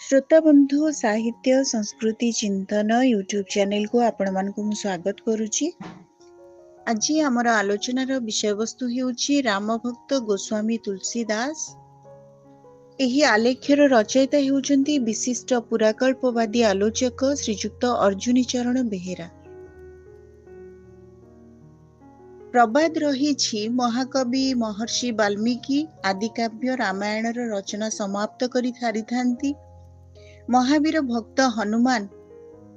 श्रोता बंधु साहित्य संस्कृति चिंतन यूट्यूब चैनल को आपण मानकु स्वागत करुछि। आज आमर आलोचनार विषय वस्तु हेउछि राम भक्त गोस्वामी तुलसीदास। एही आलेख्यर रचयिता हेउछन्ति विशिष्ट पुराकल्पवादी आलोचक श्रीजुक्त अर्जुनी चरण बेहेरा। प्रबाद रही महाकवि महर्षि वाल्मीकि आदिकाव्य रामायणर रचना समाप्त करि सारिथांती। महावीर भक्त हनुमान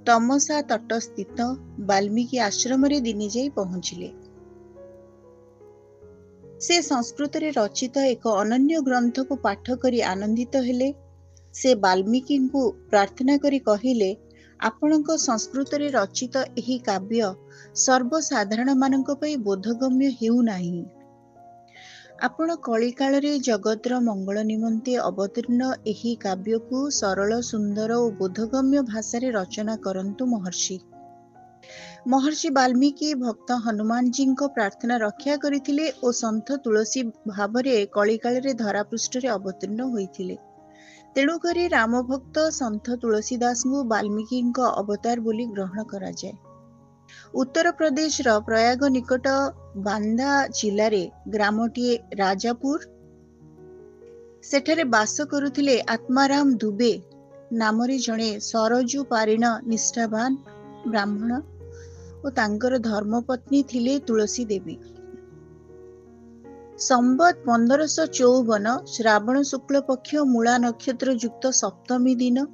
तमसा तटस्थित वाल्मीकि आश्रम रे दिने जाई पहुंचिले। से संस्कृत रे रचित एक अनन्य ग्रंथ को पाठ करी आनंदित हेले। से वाल्मीकि को प्रार्थना करी कहिले, आपणक संस्कृत रे रचित एही काव्य सर्वसाधारण मानक पई बोधगम्य हेउ नाही। आपण कलिकाल रे जगतर मंगल निमंते अवतीर्ण एही काव्य को सरल सुंदर और बोधगम्य भाषा रे रचना करंतु महर्षि। महर्षि वाल्मीकि भक्त हनुमान जी को प्रार्थना रक्षा करथिले और संत तुलसी भावरे कलिकाल रे धरापृष्ठ रे अवतीर्ण होइथिले। तेणु करी राम भक्त संत तुलसीदास को वाल्मीकि अवतार बोली ग्रहण करा जाय। उत्तर प्रदेश रा प्रयाग निकट बांदा जिले रे ग्रामटीए राजापुर। सेठारे बास करुथिले आत्माराम दुबे नामरे जणे सरजू पारिण निष्ठावान ब्राह्मण और तांकर धर्मपत्नी थिले तुलसी देवी। संबत 1554 श्रावण शुक्ल पक्ष मूला नक्षत्र युक्त सप्तमी दिन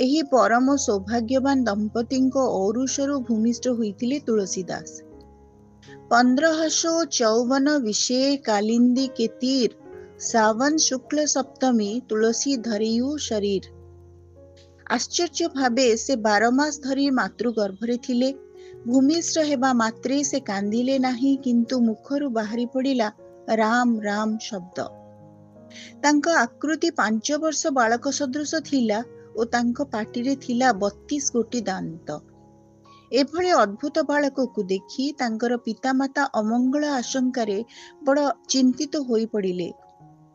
एही परम सौभाग्यवान दंपति औरुषरु भूमिष्ठ होइथिले तुलसीदास। 1554 विषय कालिंदी के तीर सावन शुक्ल सप्तमी तुलसी धरियु शरीर। आश्चर्य भावे से 12 मास धरी मातृगर्भरे थिले। भूमिष्ठ हेबा मात्रे से कांदिले नाही, किंतु मुखरु बाहरी पड़िला राम राम शब्द। तांका आकृति 5 वर्ष बालक सदृश थिला और तांको पाटिरे थिला 32 गोटी दांत। एभली अद्भुत बालक को देखी तांकर पितामाता अमंगल आशंकारे बड़ चिंतित होई पड़िले।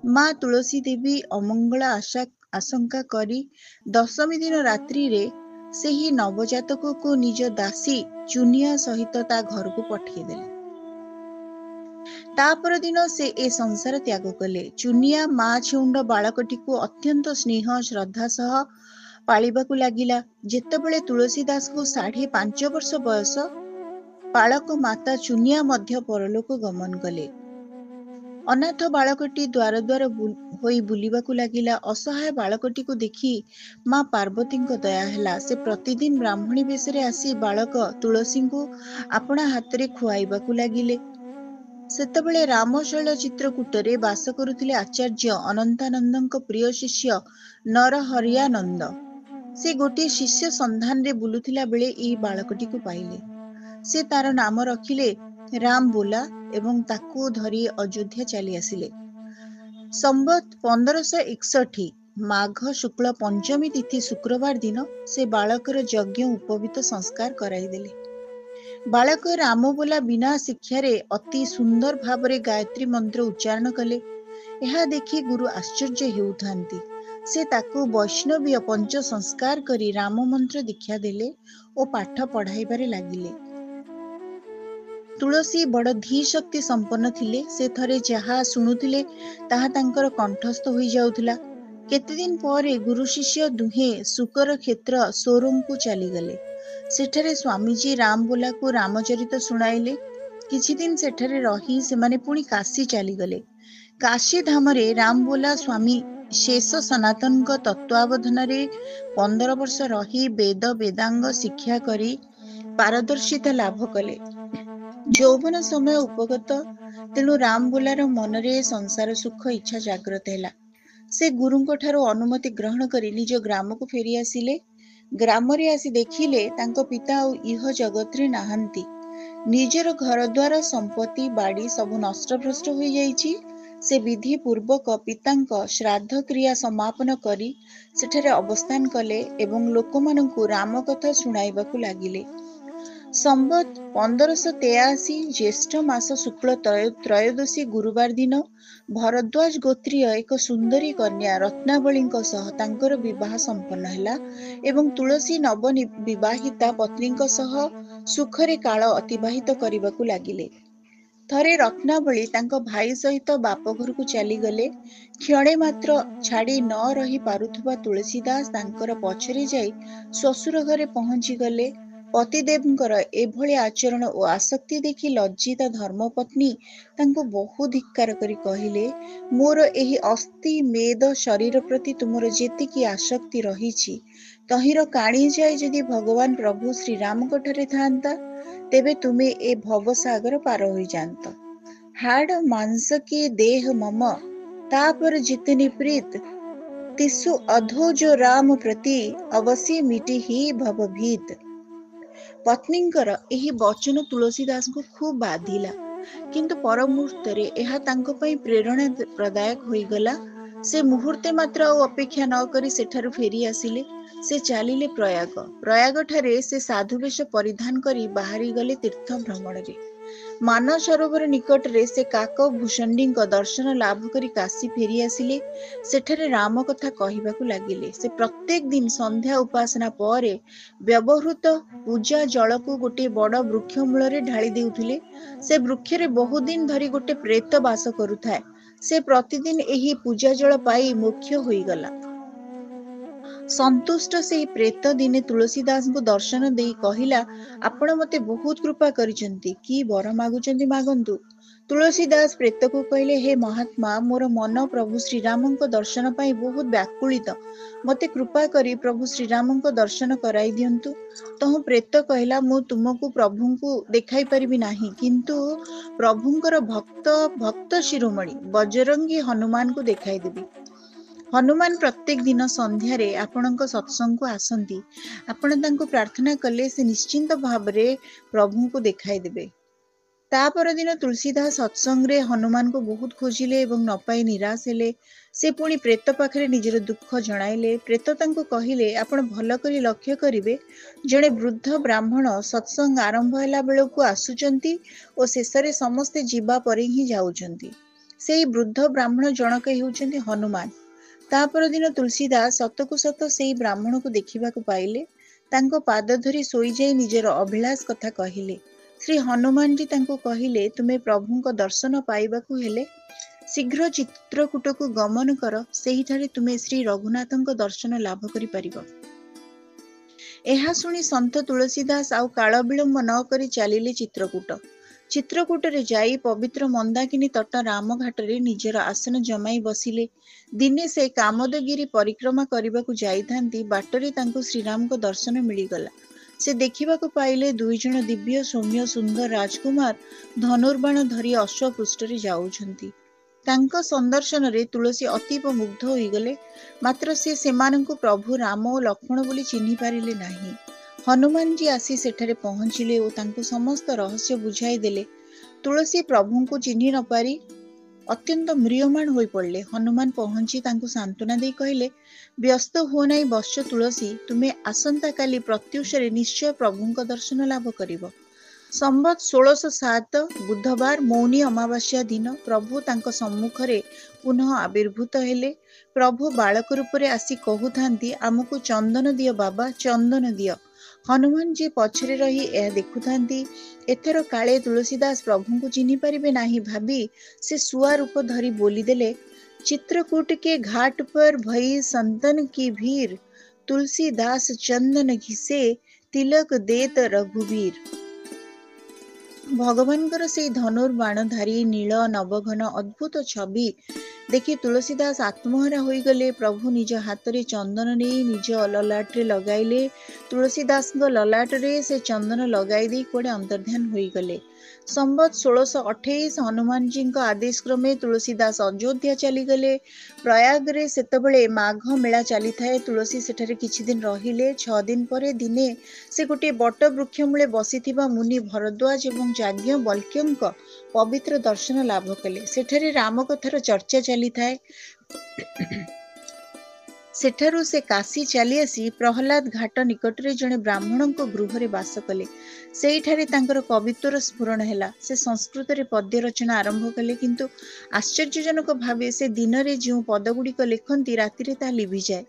माँ तुलसी देवी अमंगल आशंका करी 10वीं दिन रात्रि रे सेही नवजातक को निज दासी चुनिया सहित ता घर को पठेदेले। तापर दिन से ए संसार त्याग कले। चुनिया माँ छेउंड बालकटी को अत्यंत स्नेह श्रद्धा सह पालिबाकु लागिला। जेतेबेले तुलसीदास को 5.5 वर्ष बयस, बालक माता चुनिया मध्य परलोक गमन कले। अनाथ बालकटी द्वार द्वार होई बुलिबाकु लागिला। असहाय बालकटी को देखी माँ पार्वती को दया हेला। से प्रतिदिन ब्राह्मणी बेश रे आसी बालक तुलसी को अपना हाथ रे खुआइबाकु लागिले। सेतेबेले रामशैल चित्रकूटरे बास करुथिले आचार्य अनंतानंदଙ୍କ प्रिय शिष्य नरहरियानंद। से गोटे शिष्य संधान रे बुलुथिला बेले ई बालकटी को पाइले। से तार नाम रखिले राम बोला एवं ताकू धरी अयोध्या चली आसिले। संबत 1561 माघ शुक्ल पंचमी तिथि शुक्रवार दिन से बालकर यज्ञ उपवीत संस्कार कराई देले। बालक राम बोला बिना शिक्षारे अति सुंदर भावरे गायत्री मंत्र उच्चारण कले। यह देखि गुरु आश्चर्य हेउथांती। से ताकू वैष्णवीय पंच संस्कार करी राम मंत्र दीक्षा देले और पाठ पढ़ाइबारे लागिले। तुलसी बड़ धी शक्ति संपन्न थिले। से थरे जहा शुणुथिले ताहा तांकर कंठस्थ होई जाउथिला। केते दिन परे गुरु शिष्य दुहे सुकर क्षेत्र सोरंग को चली गले। सेठरे स्वामीजी राम बोला को रामचरित सुनाइले। किछि दिन सेठरे रही सेमाने पुणी काशी चली गले। काशी धामरे राम बोला स्वामी शेष सनातन को तत्वावधान रे 15 वर्ष रही वेद वेदांग शिक्षा करी पारदर्शिता लाभ कले। यौवन समय उपगत, तेणु राम बोलार मनरे संसार सुख इच्छा जाग्रत हैला। से गुरुंको ठारो अनुमति ग्रहण करी निज ग्राम को फेरी आसिले। ग्राम रे आसी देखिले तांको पिता और इह जगत रे नाहंती। निजर घर द्वार संपत्ति बाड़ी सबु नष्टभ्रष्ट हो जाइछि। से विधि पूर्वक पितांको श्राद्ध क्रिया समापन करी सेठारे अवस्थान कले एवं लोकमानंकु राम कथा सुनाइबाकु लागिले। ସମ୍ବତ 1583 ଜ୍ୟେଷ୍ଠ ମାସ ଶୁକ୍ଳ ତ୍ରୟୋଦଶୀ ଗୁରୁବାର ଦିନ ଭରଦ୍ୱାଜ ଗୋତ୍ରୀୟ ଏକ ସୁନ୍ଦରୀ କନ୍ୟା ରତ୍ନାବଳୀଙ୍କ ସହ ତାଙ୍କର ବିବାହ ସମ୍ପନ୍ନ ହେଲା ଏବଂ ତୁଳସୀ ନବ ବିବାହିତା ପତ୍ନୀଙ୍କ ସହ ସୁଖରେ କାଳ ଅତିବାହିତ କରିବାକୁ ଲାଗିଲେ। ଥରେ ରତ୍ନାବଳୀ ତାଙ୍କ ଭାଇ ସହିତ ବାପ ଘରକୁ ଚାଲିଗଲେ। କ୍ଷଣେ ମାତ୍ର ଛାଡ଼ି ନ ରହି ପାରୁଥିବା ତୁଳସୀଦାସ ତାଙ୍କର ପଛରେ ଯାଇ ଶ୍ୱଶୁର ଘରେ ପହଞ୍ଚିଗଲେ। ପତିଦେବଙ୍କର ଏଭଳି ଆଚରଣ ଓ ଆସକ୍ତି ଦେଖି ଲଜ୍ଜିତା ଧର୍ମପତ୍ନୀ ତାଙ୍କୁ ବହୁ ଧିକ୍କାର କରି କହିଲେ, ମୋର ଏହି ଅସ୍ଥି ମେଦ ଶରୀର ପ୍ରତି ତୁମର ଯେତିକି ଆସକ୍ତି ରହିଛି, ତହିଁର କାଣିଚାଏ ଯଦି ଭଗବାନ ପ୍ରଭୁ ଶ୍ରୀରାମଙ୍କ ଠାରେ ଥାନ୍ତା, ତେବେ ତୁମେ ଏ ଭବସାଗର ପାର ହୋଇଯାନ୍ତ। ହାଡ଼ ମାଂସ କି ଦେହ ମମ, ତାପରେ ଜିତନି ପ୍ରୀତ, ତିସୁ ଅଧୋ ଯୋ ରାମ ପ୍ରତି, ଅବଶ୍ୟ ମିଟି ହି ଭବ ଭୀତ। ପତ୍ନୀଙ୍କର ଏହି ବଚନ ତୁଳସୀଦାସଙ୍କୁ ଖୁବ୍ ବାଧିଲା, କିନ୍ତୁ ପର ମୁହୂର୍ତ୍ତରେ ଏହା ତାଙ୍କ ପାଇଁ ପ୍ରେରଣା ପ୍ରଦାୟକ ହୋଇଗଲା। ସେ ମୁହୂର୍ତ୍ତେ ମାତ୍ର ଆଉ ଅପେକ୍ଷା ନ କରି ସେଠାରୁ ଫେରି ଆସିଲେ। ସେ ଚାଲିଲେ ପ୍ରୟାଗ। ପ୍ରୟାଗଠାରେ ସେ ସାଧୁବେଶ ପରିଧାନ କରି ବାହାରିଗଲେ ତୀର୍ଥ ଭ୍ରମଣରେ। ମାନସରୋବର ନିକଟରେ ସେ କାକ ଭୂଷଣ୍ଡୀଙ୍କ ଦର୍ଶନ ଲାଭ କରି କାଶୀ ଫେରି ଆସିଲେ। ସେଠାରେ ରାମ କଥା କହିବାକୁ ଲାଗିଲେ। ସେ ପ୍ରତ୍ୟେକ ଦିନ ସନ୍ଧ୍ୟା ଉପାସନା ପରେ ବ୍ୟବହୃତ ପୂଜା ଜଳକୁ ଗୋଟିଏ ବଡ଼ ବୃକ୍ଷ ମୂଳରେ ଢାଳି ଦେଉଥିଲେ। ସେ ବୃକ୍ଷରେ ବହୁଦିନ ଧରି ଗୋଟେ ପ୍ରେତ ବାସ କରୁଥାଏ। ସେ ପ୍ରତିଦିନ ଏହି ପୂଜା ଜଳ ପାଇ ମୋକ୍ଷ ହୋଇଗଲା। ସନ୍ତୁଷ୍ଟ ସେହି ପ୍ରେତ ଦିନେ ତୁଳସୀଦାସଙ୍କୁ ଦର୍ଶନ ଦେଇ କହିଲା, ଆପଣ ମୋତେ ବହୁତ କୃପା କରିଛନ୍ତି, କି ବର ମାଗୁଛନ୍ତି ମାଗନ୍ତୁ। ତୁଳସୀଦାସ ପ୍ରେତକୁ କହିଲେ, ହେ ମହାତ୍ମା, ମୋର ମନ ପ୍ରଭୁ ଶ୍ରୀରାମଙ୍କ ଦର୍ଶନ ପାଇଁ ବହୁତ ବ୍ୟାକୁଳିତ। ମୋତେ କୃପା କରି ପ୍ରଭୁ ଶ୍ରୀରାମଙ୍କ ଦର୍ଶନ କରାଇ ଦିଅନ୍ତୁ। ତହୁଁ ପ୍ରେତ କହିଲା, ମୁଁ ତୁମକୁ ପ୍ରଭୁଙ୍କୁ ଦେଖାଇ ପାରିବି ନାହିଁ, କିନ୍ତୁ ପ୍ରଭୁଙ୍କର ଭକ୍ତ ଶିରୋମଣି ବଜରଙ୍ଗୀ ହନୁମାନଙ୍କୁ ଦେଖାଇ ଦେବି। ହନୁମାନ ପ୍ରତ୍ୟେକ ଦିନ ସନ୍ଧ୍ୟାରେ ଆପଣଙ୍କ ସତ୍ସଙ୍ଗକୁ ଆସନ୍ତି। ଆପଣ ତାଙ୍କୁ ପ୍ରାର୍ଥନା କଲେ ସେ ନିଶ୍ଚିନ୍ତ ଭାବରେ ପ୍ରଭୁଙ୍କୁ ଦେଖାଇ ଦେବେ। ତା ପରଦିନ ତୁଳସୀଦାସ ସତ୍ସଙ୍ଗରେ ହନୁମାନଙ୍କୁ ବହୁତ ଖୋଜିଲେ ଏବଂ ନ ପାଇ ନିରାଶ ହେଲେ। ସେ ପୁଣି ପ୍ରେତ ପାଖରେ ନିଜର ଦୁଃଖ ଜଣାଇଲେ। ପ୍ରେତ ତାଙ୍କୁ କହିଲେ, ଆପଣ ଭଲ କରି ଲକ୍ଷ୍ୟ କରିବେ, ଜଣେ ବୃଦ୍ଧ ବ୍ରାହ୍ମଣ ସତ୍ସଙ୍ଗ ଆରମ୍ଭ ହେଲା ବେଳକୁ ଆସୁଛନ୍ତି ଓ ଶେଷରେ ସମସ୍ତେ ଯିବା ପରେ ହିଁ ଯାଉଛନ୍ତି। ସେଇ ବୃଦ୍ଧ ବ୍ରାହ୍ମଣ ଜଣକ ହେଉଛନ୍ତି ହନୁମାନ। ତା ପରଦିନ ତୁଳସୀଦାସ ସତକୁ ସତ ସେଇ ବ୍ରାହ୍ମଣକୁ ଦେଖିବାକୁ ପାଇଲେ। ତାଙ୍କ ପାଦ ଧରି ଶୋଇଯାଇ ନିଜର ଅଭିଳାଷ କଥା କହିଲେ। ଶ୍ରୀ ହନୁମାନଜୀ ତାଙ୍କୁ କହିଲେ, ତୁମେ ପ୍ରଭୁଙ୍କ ଦର୍ଶନ ପାଇବାକୁ ହେଲେ ଶୀଘ୍ର ଚିତ୍ରକୂଟକୁ ଗମନ କର। ସେହିଠାରେ ତୁମେ ଶ୍ରୀ ରଘୁନାଥଙ୍କ ଦର୍ଶନ ଲାଭ କରିପାରିବ। ଏହା ଶୁଣି ସନ୍ଥ ତୁଳସୀଦାସ ଆଉ କାଳ ବିଳମ୍ବ ନ କରି ଚାଲିଲେ ଚିତ୍ରକୂଟ। ଚିତ୍ରକୂଟରେ ଯାଇ ପବିତ୍ର ମନ୍ଦାକିନୀ ତଟ ରାମଘାଟରେ ନିଜର ଆସନ ଜମାଇ ବସିଲେ। ଦିନେ ସେ କାମଦଗିରି ପରିକ୍ରମା କରିବାକୁ ଯାଇଥାନ୍ତି, ବାଟରେ ତାଙ୍କୁ ଶ୍ରୀରାମଙ୍କ ଦର୍ଶନ ମିଳିଗଲା। ସେ ଦେଖିବାକୁ ପାଇଲେ ଦୁଇଜଣ ଦିବ୍ୟ ସୌମ୍ୟ ସୁନ୍ଦର ରାଜକୁମାର ଧନୁର୍ବାଣ ଧରି ଅଶ୍ୱ ପୃଷ୍ଠରେ ଯାଉଛନ୍ତି। ତାଙ୍କ ସନ୍ଦର୍ଶନରେ ତୁଳସୀ ଅତୀବ ମୁଗ୍ଧ ହୋଇଗଲେ, ମାତ୍ର ସେ ସେମାନଙ୍କୁ ପ୍ରଭୁ ରାମ ଓ ଲକ୍ଷ୍ମଣ ବୋଲି ଚିହ୍ନି ପାରିଲେ ନାହିଁ। ହନୁମାନଜୀ ଆସି ସେଠାରେ ପହଞ୍ଚିଲେ ଓ ତାଙ୍କୁ ସମସ୍ତ ରହସ୍ୟ ବୁଝାଇ ଦେଲେ। ତୁଳସୀ ପ୍ରଭୁଙ୍କୁ ଚିହ୍ନି ନ ପାରି ଅତ୍ୟନ୍ତ ମ୍ରିୟମାଣ ହୋଇ ପଡ଼ିଲେ। ହନୁମାନ ପହଞ୍ଚି ତାଙ୍କୁ ସାନ୍ତ୍ୱନା ଦେଇ କହିଲେ, ବ୍ୟସ୍ତ ହୁଅ ନାହିଁ ବତ୍ସ ତୁଳସୀ, ତୁମେ ଆସନ୍ତାକାଲି ପ୍ରତ୍ୟୁଷରେ ନିଶ୍ଚୟ ପ୍ରଭୁଙ୍କ ଦର୍ଶନ ଲାଭ କରିବ। ସମ୍ବତ 1607 ବୁଧବାର ମୌନୀ ଅମାବାସ୍ୟା ଦିନ ପ୍ରଭୁ ତାଙ୍କ ସମ୍ମୁଖରେ ପୁନଃ ଆବିର୍ଭୂତ ହେଲେ। ପ୍ରଭୁ ବାଳକ ରୂପରେ ଆସି କହୁଥାନ୍ତି, ଆମକୁ ଚନ୍ଦନ ଦିଅ ବାବା, ଚନ୍ଦନ ଦିଅ। ହନୁମାନଜୀ ପଛରେ ରହି ଏହା ଦେଖୁଥାନ୍ତି। ଏଥର କାଳେ ତୁଳସୀଦାସ ପ୍ରଭୁଙ୍କୁ ଚିହ୍ନି ପାରିବେ ନାହିଁ ଭାବି ସେ ଶୁଆ ରୂପ ଧରି ବୋଲିଦେଲେ, ଚିତ୍ରକୂଟ के घाट पर भई संतन की भीड़, तुलसीदास चंदन घिसे, तिलक देत रघुबीर। ଭଗବାନଙ୍କର ସେଇ ଧନୁର୍ବାଣଧାରୀ ନୀଳ ନବଘନ ଅଦ୍ଭୁତ ଛବି ଦେଖି ତୁଳସୀଦାସ ଆତ୍ମହରା ହୋଇଗଲେ। ପ୍ରଭୁ ନିଜ ହାତରେ ଚନ୍ଦନ ନେଇ ନିଜ ଲଲାଟରେ ଲଗାଇଲେ। ତୁଳସୀଦାସଙ୍କ ଲଲାଟରେ ସେ ଚନ୍ଦନ ଲଗାଇ ଦେଇ କୁଆଡ଼େ ଅନ୍ତର୍ଧ୍ୟାନ ହୋଇଗଲେ। ସମ୍ବତ 1628 ହନୁମାନଜୀଙ୍କ ଆଦେଶ କ୍ରମେ ତୁଳସୀଦାସ ଅଯୋଧ୍ୟା ଚାଲିଗଲେ। ପ୍ରୟାଗରେ ସେତେବେଳେ ମାଘ ମେଳା ଚାଲିଥାଏ। ତୁଳସୀ ସେଠାରେ କିଛି ଦିନ ରହିଲେ। 6 ଦିନ ପରେ ଦିନେ ସେ ଗୋଟିଏ ବଟ ବୃକ୍ଷ ମୂଳେ ବସିଥିବା ମୁନି ଭରଦ୍ୱାଜ ଏବଂ ଯାଜ୍ଞବଲ୍କ୍ୟଙ୍କ ପବିତ୍ର ଦର୍ଶନ ଲାଭ କଲେ। ସେଠାରେ ରାମକଥାର ଚର୍ଚ୍ଚା ଚାଲିଥାଏ। ସେଠାରୁ ସେ କାଶୀ ଚାଲି ଆସି ପ୍ରହ୍ଲାଦ ଘାଟ ନିକଟରେ ଜଣେ ବ୍ରାହ୍ମଣଙ୍କ ଗୃହରେ ବାସ କଲେ। ସେଇଠାରେ ତାଙ୍କର କବିତ୍ୱର ସ୍ଫୁରଣ ହେଲା। ସେ ସଂସ୍କୃତରେ ପଦ୍ୟ ରଚନା ଆରମ୍ଭ କଲେ, କିନ୍ତୁ ଆଶ୍ଚର୍ଯ୍ୟଜନକ ଭାବେ ସେ ଦିନରେ ଯେଉଁ ପଦଗୁଡ଼ିକ ଲେଖନ୍ତି ରାତିରେ ତାହା ଲିଭିଯାଏ।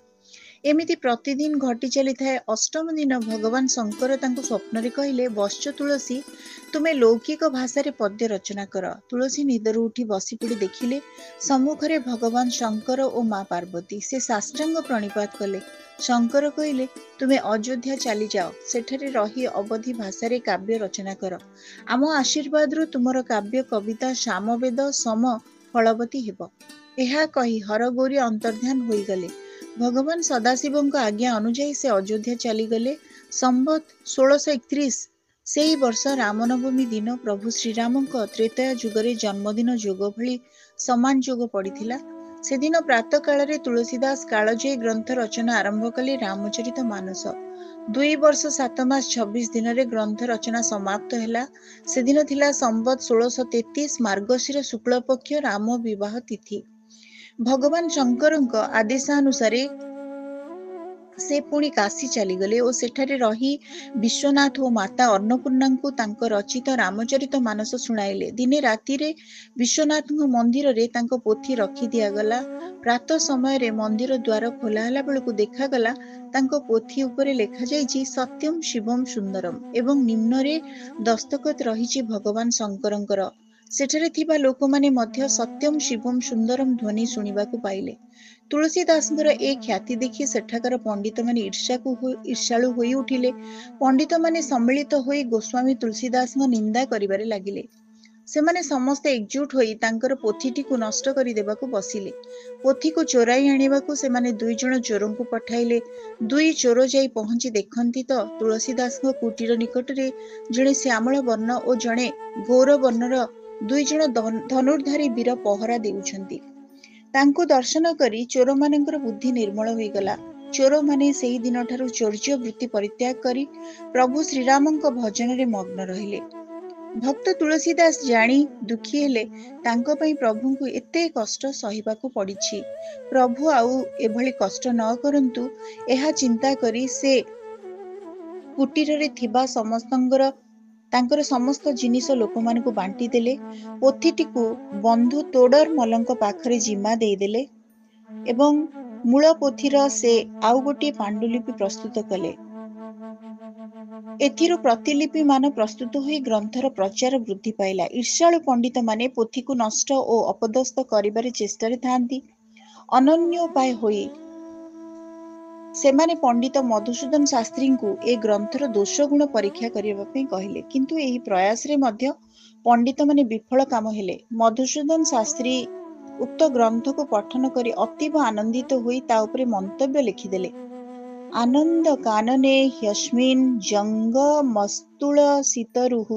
ଏମିତି ପ୍ରତିଦିନ ଘଟି ଚାଲିଥାଏ। ଅଷ୍ଟମ ଦିନ ଭଗବାନ ଶଙ୍କର ତାଙ୍କୁ ସ୍ୱପ୍ନରେ କହିଲେ, ବତ୍ସ ତୁଳସୀ, ତୁମେ ଲୌକିକ ଭାଷାରେ ପଦ୍ୟ ରଚନା କର। ତୁଳସୀ ନିଦରୁ ଉଠି ବସିପଡ଼ି ଦେଖିଲେ ସମ୍ମୁଖରେ ଭଗବାନ ଶଙ୍କର ଓ ମା ପାର୍ବତୀ। ସେ ସାଷ୍ଟାଙ୍ଗ ପ୍ରଣିପାତ କଲେ। ଶଙ୍କର କହିଲେ, ତୁମେ ଅଯୋଧ୍ୟା ଚାଲିଯାଅ, ସେଠାରେ ରହି ଅବଧି ଭାଷାରେ କାବ୍ୟ ରଚନା କର। ଆମ ଆଶୀର୍ବାଦରୁ ତୁମର କାବ୍ୟ କବିତା ସାମବେଦ ସମ ଫଳବତୀ ହେବ। ଏହା କହି ହରଗୌରୀ ଅନ୍ତର୍ଧ୍ୟାନ ହୋଇଗଲେ। ଭଗବାନ ସଦାଶିବଙ୍କ ଆଜ୍ଞା ଅନୁଯାୟୀ ସେ ଅଯୋଧ୍ୟା ଚାଲିଗଲେ। ସମ୍ବତ 1631 ସେହି ବର୍ଷ ରାମନବମୀ ଦିନ ପ୍ରଭୁ ଶ୍ରୀରାମଙ୍କ ତ୍ରେତୟା ଯୁଗରେ ଜନ୍ମଦିନ ଯୋଗ ଭଳି ସମାନ ଯୋଗ ପଡ଼ିଥିଲା। ସେଦିନ ପ୍ରାତଃ କାଳରେ ତୁଳସୀଦାସ କାଳଜୟୀ ଗ୍ରନ୍ଥ ରଚନା ଆରମ୍ଭ କଲେ, ରାମଚରିତ ମାନସ। 2 ବର୍ଷ 7 ମାସ 26 ଦିନରେ ଗ୍ରନ୍ଥ ରଚନା ସମାପ୍ତ ହେଲା। ସେଦିନ ଥିଲା ସମ୍ବତ 1633 ମାର୍ଗଶିର ଶୁକ୍ଳପକ୍ଷ ରାମ ବିବାହ ତିଥି। ଭଗବାନ ଶଙ୍କରଙ୍କ ଆଦେଶାନୁସାରେ ସେ ପୁଣି କାଶୀ ଚାଲିଗଲେ ଓ ସେଠାରେ ରହି ବିଶ୍ୱନାଥ ଓ ମାତା ଅନ୍ନପୂର୍ଣ୍ଣାଙ୍କୁ ତାଙ୍କ ରଚିତ ରାମଚରିତ ମାନସ ଶୁଣାଇଲେ। ଦିନେ ରାତିରେ ବିଶ୍ୱନାଥଙ୍କ ମନ୍ଦିରରେ ତାଙ୍କ ପୋଥି ରଖି ଦିଆଗଲା। ପ୍ରାତଃ ସମୟରେ ମନ୍ଦିର ଦ୍ୱାର ଖୋଲା ହେଲା ବେଳକୁ ଦେଖାଗଲା ତାଙ୍କ ପୋଥି ଉପରେ ଲେଖାଯାଇଛି ସତ୍ୟମ୍ ଶିବମ୍ ସୁନ୍ଦରମ୍ ଏବଂ ନିମ୍ନରେ ଦସ୍ତଖତ ରହିଛି ଭଗବାନ ଶଙ୍କରଙ୍କର। ସେଠାରେ ଥିବା ଲୋକମାନେ ମଧ୍ୟ ସତ୍ୟମ୍ ଶିବମ୍ ସୁନ୍ଦରମ୍ ଧ୍ୱନି ଶୁଣିବାକୁ ପାଇଲେ। ତୁଳସୀଦାସଙ୍କର ଏ ଖ୍ୟାତି ଦେଖି ସେଠାକାର ପଣ୍ଡିତମାନେ ଈର୍ଷାଳୁ ହୋଇ ଉଠିଲେ। ପଣ୍ଡିତମାନେ ସମ୍ମିଳିତ ହୋଇ ଗୋସ୍ୱାମୀ ତୁଳସୀଦାସଙ୍କ ନିନ୍ଦା କରିବାରେ ଲାଗିଲେ। ସେମାନେ ସମସ୍ତେ ଏକଜୁଟ ହୋଇ ତାଙ୍କର ପୋଥିଟିକୁ ନଷ୍ଟ କରିଦେବାକୁ ବସିଲେ। ପୋଥିକୁ ଚୋରାଇ ଆଣିବାକୁ ସେମାନେ 2 ଜଣ ଚୋରଙ୍କୁ ପଠାଇଲେ। 2 ଚୋର ଯାଇ ପହଞ୍ଚି ଦେଖନ୍ତି ତ ତୁଳସୀଦାସଙ୍କ କୁଟୀର ନିକଟରେ ଜଣେ ଶ୍ୟାମଳ ବର୍ଣ୍ଣ ଓ ଜଣେ ଗୌର ବର୍ଣ୍ଣର 2 ଜଣ ଧନୁର୍ଧାରୀ ବୀର ପହରା ଦେଉଛନ୍ତି। ତାଙ୍କୁ ଦର୍ଶନ କରି ଚୋରମାନଙ୍କର ବୁଦ୍ଧି ନିର୍ମଳ ହୋଇଗଲା। ଚୋରମାନେ ସେହି ଦିନଠାରୁ ଚୌର୍ଯ୍ୟ ବୃତ୍ତି ପରିତ୍ୟାଗ କରି ପ୍ରଭୁ ଶ୍ରୀରାମଙ୍କ ଭଜନରେ ମଗ୍ନ ରହିଲେ। ଭକ୍ତ ତୁଳସୀଦାସ ଜାଣି ଦୁଃଖୀ ହେଲେ। ତାଙ୍କ ପାଇଁ ପ୍ରଭୁଙ୍କୁ ଏତେ କଷ୍ଟ ସହିବାକୁ ପଡ଼ିଛି। ପ୍ରଭୁ ଆଉ ଏଭଳି କଷ୍ଟ ନ କରନ୍ତୁ, ଏହା ଚିନ୍ତା କରି ସେ କୁଟୀରରେ ଥିବା ତାଙ୍କର ସମସ୍ତ ଜିନିଷ ଲୋକମାନଙ୍କୁ ବାଣ୍ଟି ଦେଲେ। ପୋଥିଟିକୁ ବନ୍ଧୁ ତୋଡର ମଲଙ୍କ ପାଖରେ ଜିମା ଦେଇଦେଲେ ଏବଂ ମୂଳ ପୋଥିର ସେ ଆଉ ଗୋଟିଏ ପାଣ୍ଡୁଲିପି ପ୍ରସ୍ତୁତ କଲେ। ଏଥିରୁ ପ୍ରତିଲିପି ମାନ ପ୍ରସ୍ତୁତ ହୋଇ ଗ୍ରନ୍ଥର ପ୍ରଚାର ବୃଦ୍ଧି ପାଇଲା। ଈର୍ଷାଳୁ ପଣ୍ଡିତମାନେ ପୋଥିକୁ ନଷ୍ଟ ଓ ଅପଦସ୍ଥ କରିବାରେ ଚେଷ୍ଟାରେ ଥାଆନ୍ତି। ଅନନ୍ୟୋପାୟ ହୋଇ ସେମାନେ ପଣ୍ଡିତ ମଧୁସୂଦନ ଶାସ୍ତ୍ରୀଙ୍କୁ ଏ ଗ୍ରନ୍ଥର ଦୋଷ ଗୁଣ ପରୀକ୍ଷା କରିବା ପାଇଁ କହିଲେ, କିନ୍ତୁ ଏହି ପ୍ରୟାସରେ ମଧ୍ୟ ପଣ୍ଡିତମାନେ ବିଫଳ କାମ ହେଲେ। ମଧୁସୂଦନ ଶାସ୍ତ୍ରୀ ଉକ୍ତ ଗ୍ରନ୍ଥକୁ ପଠନ କରି ଅତୀବ ଆନନ୍ଦିତ ହୋଇ ତା ଉପରେ ମନ୍ତବ୍ୟ ଲେଖିଦେଲେ। ଆନନ୍ଦ କାନନେ ହ୍ୟସ୍ମିନ୍ ଜଙ୍ଗ ମସ୍ତୁଳସିତରୁଃ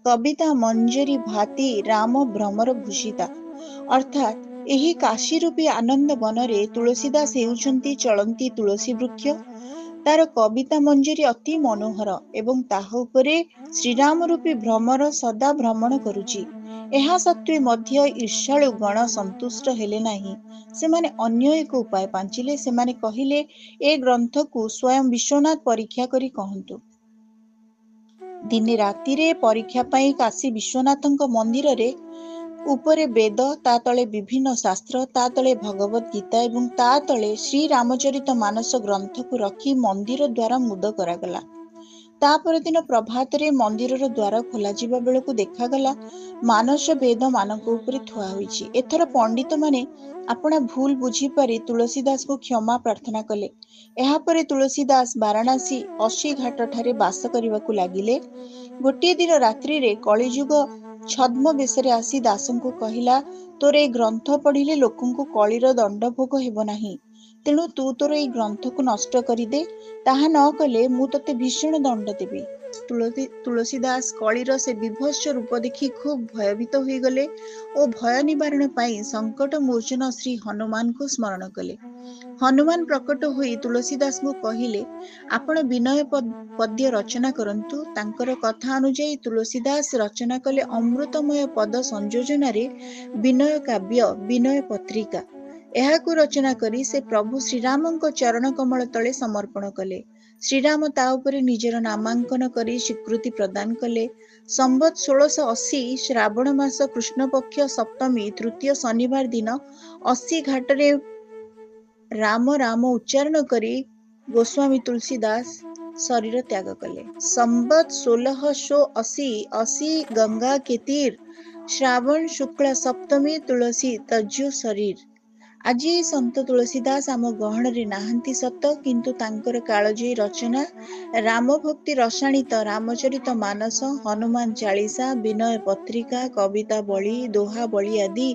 କବିତା ମଞ୍ଜରୀ ଭାତି ରାମ ଭ୍ରମର ଭୂଷିତା। ଅର୍ଥାତ୍ ଏହି କାଶୀରୂପୀ ଆନନ୍ଦ ବନରେ ତୁଳସୀଦାସ ହେଉଛନ୍ତି ଚଳନ୍ତି ତୁଳସୀ ବୃକ୍ଷ। ତାର କବିତା ମଞ୍ଜରୀ ଅତି ମନୋହର ଏବଂ ତାହା ଉପରେ ଶ୍ରୀରାମ ରୂପୀ ଭ୍ରମର ସଦା ଭ୍ରମଣ କରୁଛି। ଏହା ସତ୍ତ୍ୱେ ମଧ୍ୟ ଈର୍ଷାଳୁ ଗଣ ସନ୍ତୁଷ୍ଟ ହେଲେ ନାହିଁ। ସେମାନେ ଅନ୍ୟ ଏକ ଉପାୟ ପାଞ୍ଚିଲେ। ସେମାନେ କହିଲେ, ଏ ଗ୍ରନ୍ଥକୁ ସ୍ୱୟଂ ବିଶ୍ୱନାଥ ପରୀକ୍ଷା କରି କହନ୍ତୁ। ଦିନେ ରାତିରେ ପରୀକ୍ଷା ପାଇଁ କାଶୀ ବିଶ୍ୱନାଥଙ୍କ ମନ୍ଦିରରେ ଉପରେ ବେଦ, ତା ତଳେ ବିଭିନ୍ନ ଶାସ୍ତ୍ର, ତା ତଳେ ଭଗବତ୍ ଗୀତା ଏବଂ ତା ତଳେ ଶ୍ରୀରାମଚରିତ ମାନସ ଗ୍ରନ୍ଥକୁ ରଖି ମନ୍ଦିର ଦ୍ୱାର ମୁଦ କରାଗଲା। ତା ପରଦିନ ପ୍ରଭାତରେ ମନ୍ଦିରର ଦ୍ୱାର ଖୋଲାଯିବା ବେଳକୁ ଦେଖାଗଲା ମାନସ ବେଦ ମାନଙ୍କ ଉପରେ ଥୁଆ ହୋଇଛି। ଏଥର ପଣ୍ଡିତମାନେ ଆପଣା ଭୁଲ ବୁଝିପାରି ତୁଳସୀଦାସଙ୍କୁ କ୍ଷମା ପ୍ରାର୍ଥନା କଲେ। ଏହାପରେ ତୁଳସୀଦାସ ବାରାଣାସୀ ଅଶୀ ଘାଟଠାରେ ବାସ କରିବାକୁ ଲାଗିଲେ। ଗୋଟିଏ ଦିନ ରାତ୍ରିରେ କଳିଯୁଗ ଛଦ୍ମ ବେଶରେ ଆସି ଦାସଙ୍କୁ କହିଲା, ତୋର ଏ ଗ୍ରନ୍ଥ ପଢିଲେ ଲୋକଙ୍କୁ କଳିର ଦଣ୍ଡ ଭୋଗ ହେବ ନାହିଁ। ତେଣୁ ତୁ ତୋର ଏଇ ଗ୍ରନ୍ଥକୁ ନଷ୍ଟ କରିଦେ। ତାହା ନ କଲେ ମୁଁ ତୋତେ ଭୀଷଣ ଦଣ୍ଡ ଦେବି। ତୁଳସୀଦାସ କଳିର ସେ ବିଭତ୍ସ ରୂପ ଦେଖି ଖୁବ୍ ଭୟଭୀତ ହୋଇଗଲେ ଓ ଭୟ ନିବାରଣ ପାଇଁ ସଙ୍କଟ ମୋଚନ ଶ୍ରୀ ହନୁମାନଙ୍କୁ ସ୍ମରଣ କଲେ। ହନୁମାନ ପ୍ରକଟ ହୋଇ ତୁଳସୀଦାସଙ୍କୁ କହିଲେ, ଆପଣ ବିନୟ ପଦ୍ୟ ରଚନା କରନ୍ତୁ। ତାଙ୍କର କଥା ଅନୁଯାୟୀ ତୁଳସୀଦାସ ରଚନା କଲେ ଅମୃତମୟ ପଦ ସଂଯୋଜନାରେ ବିନୟ କାବ୍ୟ ବିନୟ ପତ୍ରିକା। ଏହାକୁ ରଚନା କରି ସେ ପ୍ରଭୁ ଶ୍ରୀରାମଙ୍କ ଚରଣ କମଳ ତଳେ ସମର୍ପଣ କଲେ। ଶ୍ରୀରାମ ତା ଉପରେ ନିଜର ନାମାଙ୍କନ କରି ସ୍ୱୀକୃତି ପ୍ରଦାନ କଲେ। ସମ୍ବତ 1680 ଶ୍ରାବଣ ମାସ କୃଷ୍ଣପକ୍ଷ ସପ୍ତମୀ ତୃତୀୟ ଶନିବାର ଦିନ ଅସି ଘାଟରେ ରାମ ରାମ ଉଚ୍ଚାରଣ କରି ଗୋସ୍ୱାମୀ ତୁଳସୀଦାସ ଶରୀର ତ୍ୟାଗ କଲେ। ସମ୍ବତ 1680 ଗଙ୍ଗା के तीर श्रावण शुक्ल सप्तमी तुलसी तज्जु शरीर। ଆଜି ସନ୍ଥ ତୁଳସୀଦାସ ଆମ ଗହଣରେ ନାହାନ୍ତି ସତ, କିନ୍ତୁ ତାଙ୍କର କାଳଜୟୀ ରଚନା ରାମ ଭକ୍ତି ରସାଣିତ ରାମଚରିତ ମାନସ, ହନୁମାନ ଚାଳିଶା, ବିନୟ ପତ୍ରିକା, କବିତା ବଳି, ଦୋହା ବଳି ଆଦି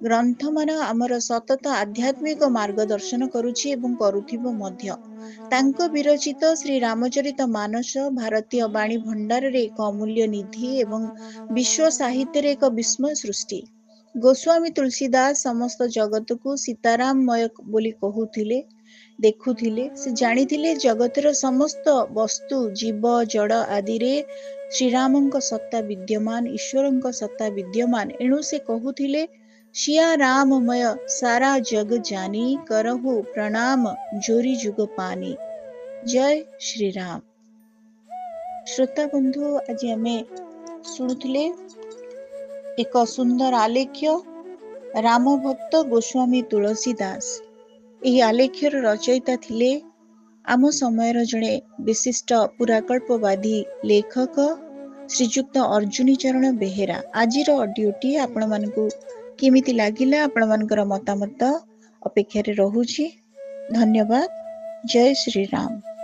ଗ୍ରନ୍ଥମାନ ଆମର ସତତ ଆଧ୍ୟାତ୍ମିକ ମାର୍ଗଦର୍ଶନ କରୁଛି ଏବଂ କରୁଥିବ ମଧ୍ୟ। ତାଙ୍କ ବିରଚିତ ଶ୍ରୀ ରାମଚରିତ ମାନସ ଭାରତୀୟ ବାଣୀ ଭଣ୍ଡାରରେ ଏକ ଅମୂଲ୍ୟ ନିଧି ଏବଂ ବିଶ୍ୱ ସାହିତ୍ୟରେ ଏକ ବିସ୍ମୟ ସୃଷ୍ଟି। ଗୋସ୍ୱାମୀ ତୁଳସୀଦାସ ସମସ୍ତ ଜଗତକୁ ସୀତାରାମମୟ ବୋଲି କହୁଥିଲେ, ଦେଖୁଥିଲେ। ସେ ଜାଣିଥିଲେ ଜଗତର ସମସ୍ତ ବସ୍ତୁ ଜୀବ ଜଡ଼ ଆଦିରେ ଶ୍ରୀରାମଙ୍କ ସତ୍ତା ବିଦ୍ୟମାନ, ଈଶ୍ୱରଙ୍କ ସତ୍ତା ବିଦ୍ୟମାନ। ଏଣୁ ସେ କହୁଥିଲେ, ସିଆ ରାମମୟ ସାରା ଜଗ ଜାନି, କରହୁ ପ୍ରଣାମ ଜୋରି ଯୁଗ ପାନି। ଜୟ ଶ୍ରୀରାମ। ଶ୍ରୋତା ବନ୍ଧୁ, ଆଜି ଆମେ ଶୁଣୁଥିଲେ ଏକ ସୁନ୍ଦର ଆଲେଖ୍ୟ ରାମ ଭକ୍ତ ଗୋସ୍ୱାମୀ ତୁଳସୀ ଦାସ। ଏହି ଆଲେଖ୍ୟର ରଚୟିତା ଥିଲେ ଆମ ସମୟର ଜଣେ ବିଶିଷ୍ଟ ପୁରାକଳ୍ପବାଦୀ ଲେଖକ ଶ୍ରୀଯୁକ୍ତ ଅର୍ଜୁନୀ ଚରଣ ବେହେରା। ଆଜିର ଅଡିଓଟି ଆପଣମାନଙ୍କୁ କେମିତି ଲାଗିଲା, ଆପଣମାନଙ୍କର ମତାମତ ଅପେକ୍ଷାରେ ରହୁଛି। ଧନ୍ୟବାଦ। ଜୟ ଶ୍ରୀରାମ।